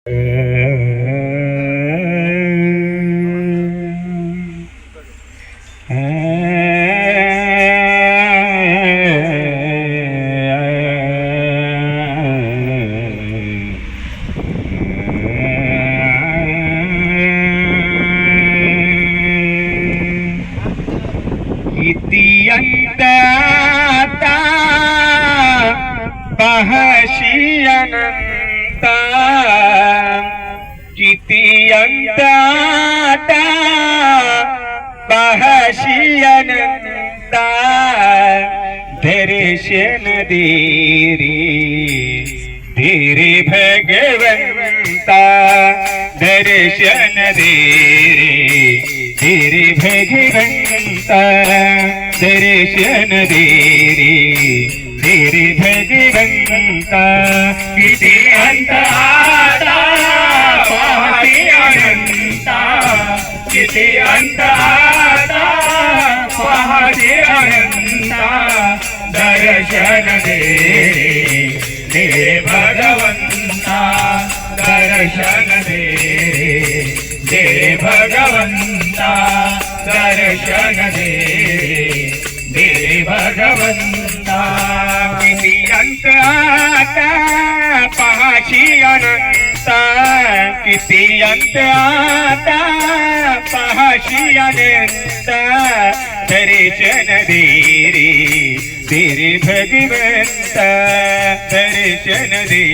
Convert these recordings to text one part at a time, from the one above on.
किती अंतता पाहशी अनंता, किती अंतता पाहशी अनंता, दर्शन दे रे भगवंता, दर्शन दे रे भगवंता, दर्शन दे रे भगवंता। किती अंत आता पाहशी अनंता, किती अंत आता पाहशी अनंता, दर्शन दे भगवंता, दर्शन दे भगवंता, दर्शन दे भगवंता। किती अंत आता पाहशी अनंता, किती अंत आता पाहशी अनंता, दर्शन दे रे भगवंता, दर्शन दे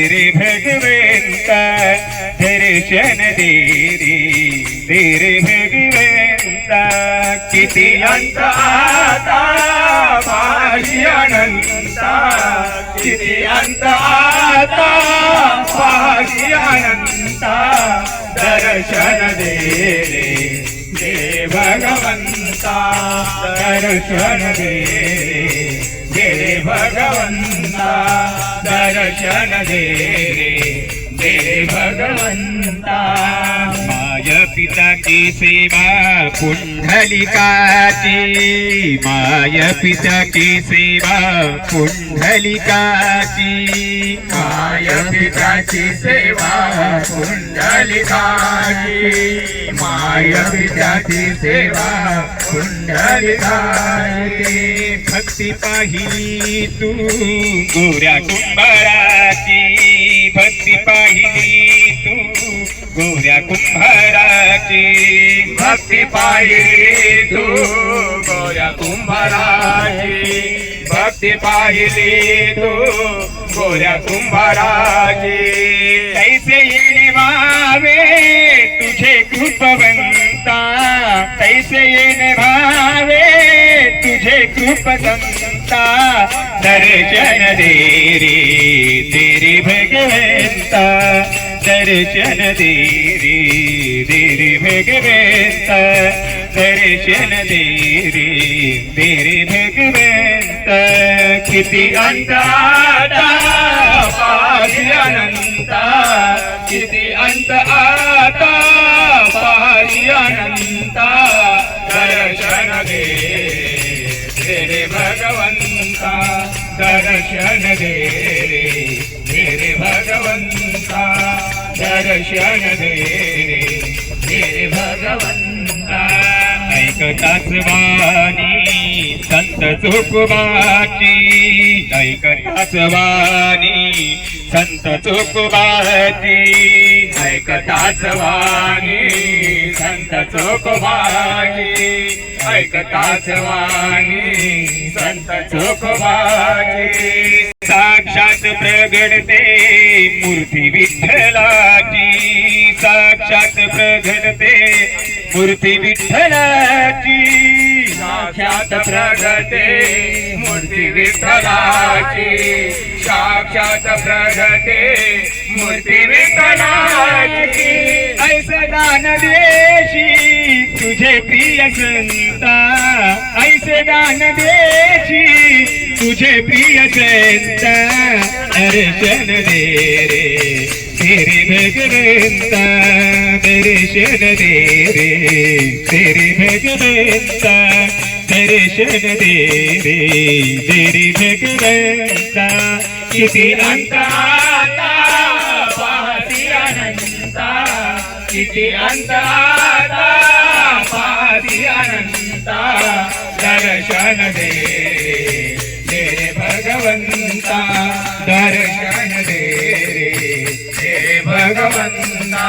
रे भगवंता, दर्शन दे रे भगवंता। किती अंत आता पाहशी अनंता, किती अंत आता पाहशी अनंता, दर्शन दे भगवंता, दर्शन दे भगवंता, दर्शन दे भगवंता। माय पिताची सेवा पुंडलिकाची, माय पिताची सेवा पुंडलिकाची, माय पिताची सेवा पुंडलिकाची, माय पिताची सेवा पुंडलिकाची। भक्ती पाहिली तू गोऱ्या कुंभाराची, भक्ती पाहिली तू गोऱ्या कुंभाराची, भक्ती पाहिली तू गोऱ्या कुंभाराची, भक्ती पाहिली तू गोऱ्या कुंभाराची। तैसे येणे भावे तुझे कृपवंता, तैसे येणे भावे तुझे कृपवंता, दर्शन दे रे भगवंता, दर्शन दे रे भगवंता, दर्शन दे रे भगवंता। किती अंत आता पाहशी अनंता, किती अंत आता पाहशी अनंता, दर्शन दे रे भगवंता, दर्शन दे रे भगवंता, दर्शन दे भगवंता। ऐकताच वाणी संत चोखोबाची, ऐकताच वाणी संत चोखोबाची, ऐकताच वाणी संत चोखोबाची, ऐकताच वाणी संत चोखोबाची। साक्षात प्रगटते मूर्ती विठ्ठलाची, साक्षात प्रगटते मूर्ती विठ्ठलाची, साक्षात प्रगटे मूर्ती विठ्ठलाची, साक्षात प्रगटे मूर्ती विठ्ठलाची। ऐसे दान देशी तुझे प्रिय संता, ऐसे दान देशी तुझे प्रिय संता, दर्शन दे रे भगवंता, दर्शन दे रे भगवंता, दर्शन दे रे भगवंता। किती अंत आता किती अंत आता पासी अनंता दर्शन दे रे भगवंता दर्शन दे रे भगवंता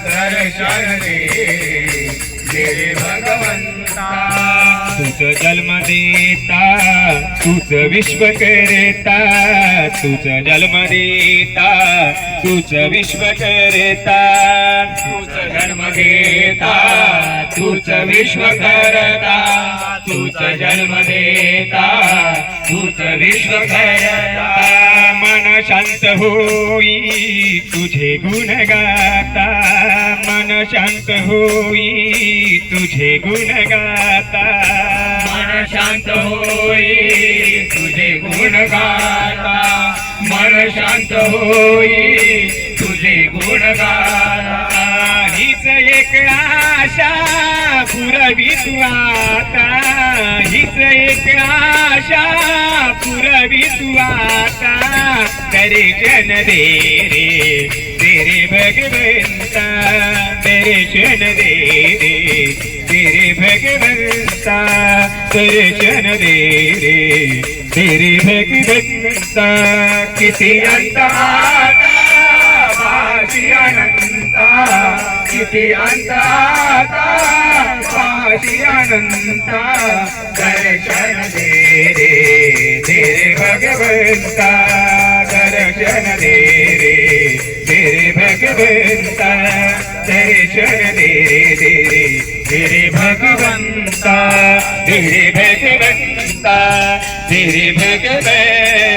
दर्शन दे भगवंता तुझ जन्म देता तुझ विश्व करता तुझ जन्म देता तुझ विश्व करता तुझ जन्म देता तुझ विश्व करता तुझ जन्म देता तुझ विश्व करता मन शांत होई तुझे गुण गाता मन शांत होई तुझे गुण गाता मन शांत होई तुझे गुण गाता मन शांत होई तुझे गुण गाता हीच एक आशा पुरवी तू आता हीच एक आशा पुरवी तू आता दर्शन दे रे भगवंता दर्शन दे रे भगवंता दर्शन दे रे भगवंता किती अंत आता पासी अनंता किती अंत आता पासी अनंता दर्शन दे रे भगवंता दर्शन दे रे भगवंता दर्शन दे रे भगवंता रे भगवंता रे भगवंता